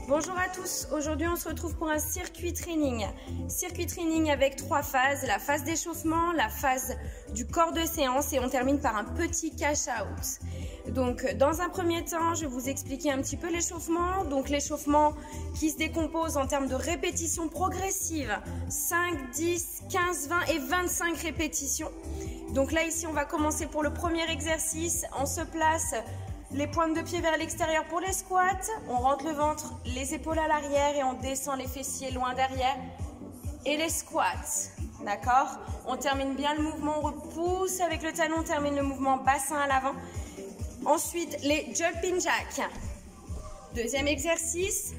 Bonjour à tous, aujourd'hui on se retrouve pour un circuit training. Circuit training avec 3 phases, la phase d'échauffement, la phase du corps de séance et on termine par un petit cash out. Donc dans un premier temps, je vais vous expliquer un petit peu l'échauffement. Donc l'échauffement qui se décompose en termes de répétitions progressives, 5, 10, 15, 20 et 25 répétitions. Donc là ici on va commencer pour le premier exercice, on se place les pointes de pied vers l'extérieur pour les squats, on rentre le ventre, les épaules à l'arrière et on descend les fessiers loin derrière et les squats, d'accord? On termine bien le mouvement, on repousse avec le talon, on termine le mouvement bassin à l'avant. Ensuite, les jumping jacks. Deuxième exercice,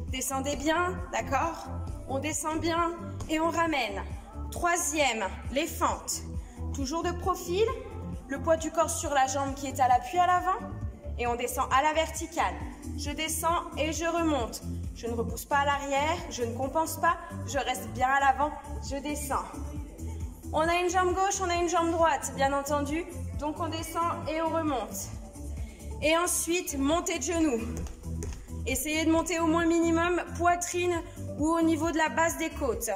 descendez bien, d'accord? On descend bien et on ramène. Troisième, les fentes. Toujours de profil, le poids du corps sur la jambe qui est à l'appui à l'avant. Et on descend à la verticale. Je descends et je remonte. Je ne repousse pas à l'arrière, je ne compense pas, je reste bien à l'avant, je descends. On a une jambe gauche, on a une jambe droite, bien entendu. Donc on descend et on remonte. Et ensuite, montée de genoux. Essayez de monter au moins minimum poitrine ou au niveau de la base des côtes.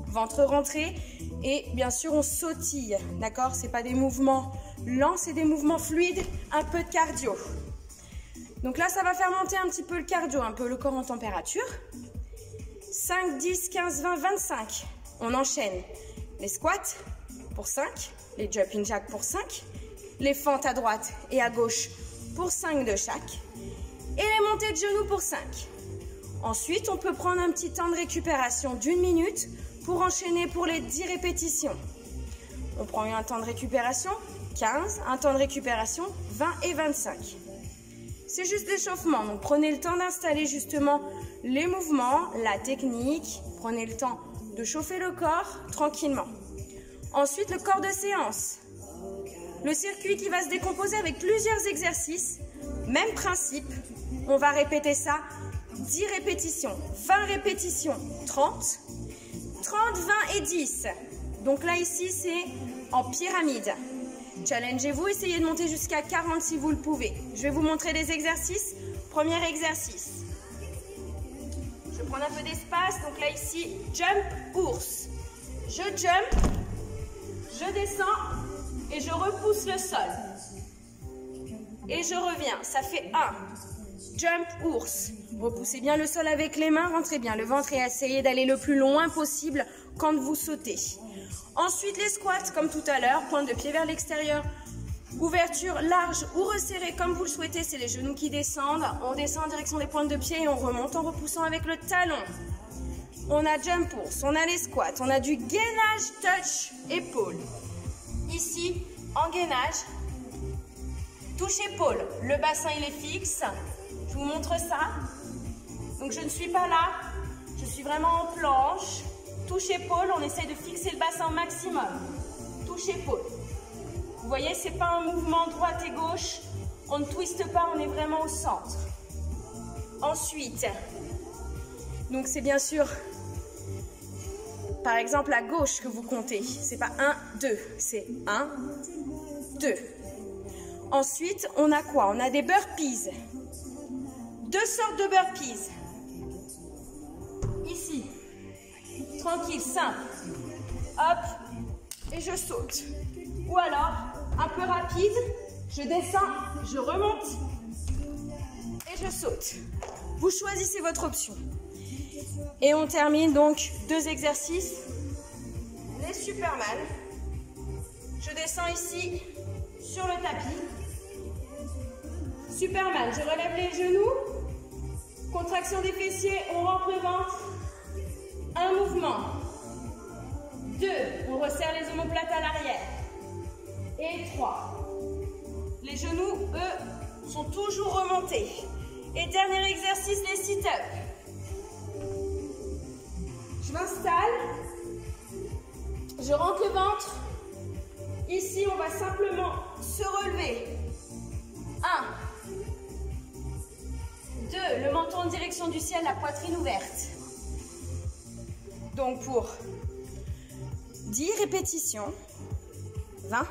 Ventre rentré et bien sûr on sautille, d'accord? C'est pas des mouvements lents, c'est des mouvements fluides, un peu de cardio. Donc là ça va faire monter un petit peu le cardio, un peu le corps en température. 5, 10, 15, 20, 25. On enchaîne les squats pour 5, les jumping jacks pour 5, les fentes à droite et à gauche pour 5 de chaque et les montées de genoux pour 5. Ensuite on peut prendre un petit temps de récupération d'1 minute pour enchaîner pour les 10 répétitions. On prend un temps de récupération, 15, un temps de récupération, 20 et 25. C'est juste l'échauffement, donc prenez le temps d'installer justement les mouvements, la technique, prenez le temps de chauffer le corps tranquillement. Ensuite, le corps de séance. Le circuit qui va se décomposer avec plusieurs exercices, même principe, on va répéter ça 10 répétitions, 20 répétitions, 30, 30, 20 et 10. Donc là, ici, c'est en pyramide. Challengez-vous, essayez de monter jusqu'à 40 si vous le pouvez. Je vais vous montrer les exercices. Premier exercice. Je vais prendre un peu d'espace. Donc là, ici, jump, ours. Je jump, je descends et je repousse le sol. Et je reviens. Ça fait 1. Jump, ours. Repoussez bien le sol avec les mains, rentrez bien le ventre et essayez d'aller le plus loin possible quand vous sautez. Ensuite, les squats, comme tout à l'heure, pointe de pied vers l'extérieur, ouverture large ou resserrée comme vous le souhaitez, c'est les genoux qui descendent. On descend en direction des pointes de pied et on remonte en repoussant avec le talon. On a jump ours, on a les squats, on a du gainage touch épaule. Ici, en gainage, touche épaule, le bassin il est fixe. Je vous montre ça. Donc je ne suis pas là, je suis vraiment en planche. Touche épaule, on essaye de fixer le bassin au maximum. Touche épaule. Vous voyez, c'est pas un mouvement droite et gauche. On ne twiste pas, on est vraiment au centre. Ensuite, donc c'est bien sûr, par exemple à gauche que vous comptez. C'est pas 1, 2, c'est 1, 2. Ensuite, on a quoi? On a des burpees. 2 sortes de burpees. Ici, tranquille, simple. Hop, et je saute. Ou alors, un peu rapide, je descends, je remonte et je saute. Vous choisissez votre option. Et on termine donc 2 exercices. Les Superman. Je descends ici sur le tapis. Superman, je relève les genoux. Contraction des fessiers, on rentre le ventre. Un mouvement. 2, on resserre les omoplates à l'arrière. Et 3. Les genoux, eux, sont toujours remontés. Et dernier exercice, les sit-ups. Je m'installe. Je rentre le ventre. Ici, on va simplement se relever. 1. 2, le menton en direction du ciel, la poitrine ouverte. Donc pour 10 répétitions, 20,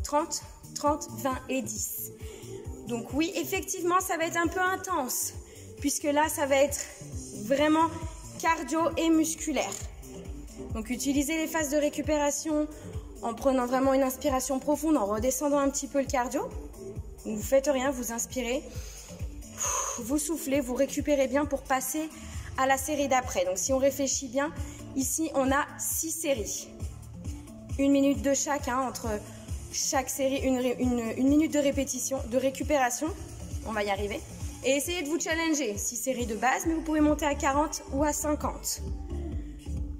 30, 30, 20 et 10. Donc oui, effectivement, ça va être un peu intense. puisque là, ça va être vraiment cardio et musculaire. Donc, utilisez les phases de récupération en prenant vraiment une inspiration profonde, en redescendant un petit peu le cardio. Vous ne faites rien, vous inspirez, vous soufflez, vous récupérez bien pour passer à la série d'après. Donc, si on réfléchit bien, ici, on a 6 séries. 1 minute de chaque, entre chaque série, une minute de répétition, de récupération. On va y arriver. Et essayez de vous challenger. 6 séries de base, mais vous pouvez monter à 40 ou à 50.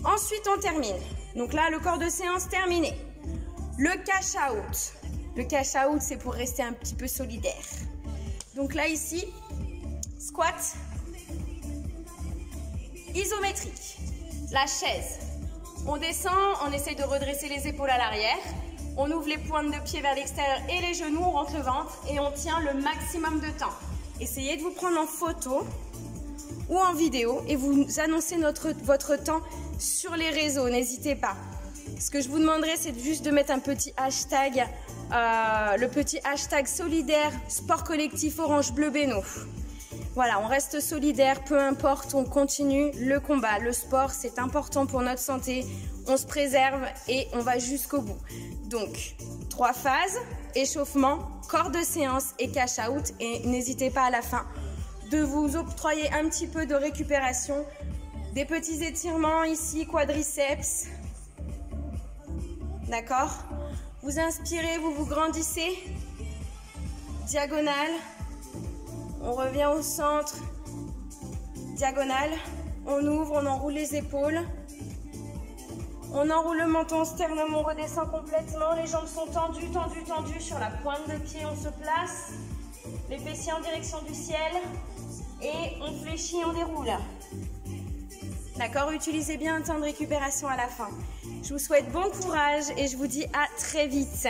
Ensuite, on termine. Donc là, le corps de séance terminé. Le cash out. Le cash out, c'est pour rester un petit peu solidaire. Donc là, ici, squat isométrique. La chaise. On descend, on essaye de redresser les épaules à l'arrière. On ouvre les pointes de pied vers l'extérieur et les genoux, on rentre le ventre et on tient le maximum de temps. Essayez de vous prendre en photo ou en vidéo et vous annoncez votre temps sur les réseaux, n'hésitez pas. Ce que je vous demanderai, c'est juste de mettre un petit hashtag, le petit hashtag solidaire sport collectif orange bleu Béno. Voilà, on reste solidaire, peu importe, on continue le combat. Le sport, c'est important pour notre santé, on se préserve et on va jusqu'au bout. Donc, 3 phases, échauffement, corps de séance et cash out. Et n'hésitez pas à la fin de vous octroyer un petit peu de récupération. Des petits étirements ici, quadriceps. D'accord? Vous inspirez, vous vous grandissez. Diagonale. On revient au centre. Diagonale. On ouvre, on enroule les épaules. On enroule le menton, sternum, on redescend complètement. Les jambes sont tendues, tendues, tendues. Sur la pointe de pied, on se place. Les fessiers en direction du ciel. Et on fléchit, on déroule. D'accord, utilisez bien un temps de récupération à la fin. Je vous souhaite bon courage et je vous dis à très vite.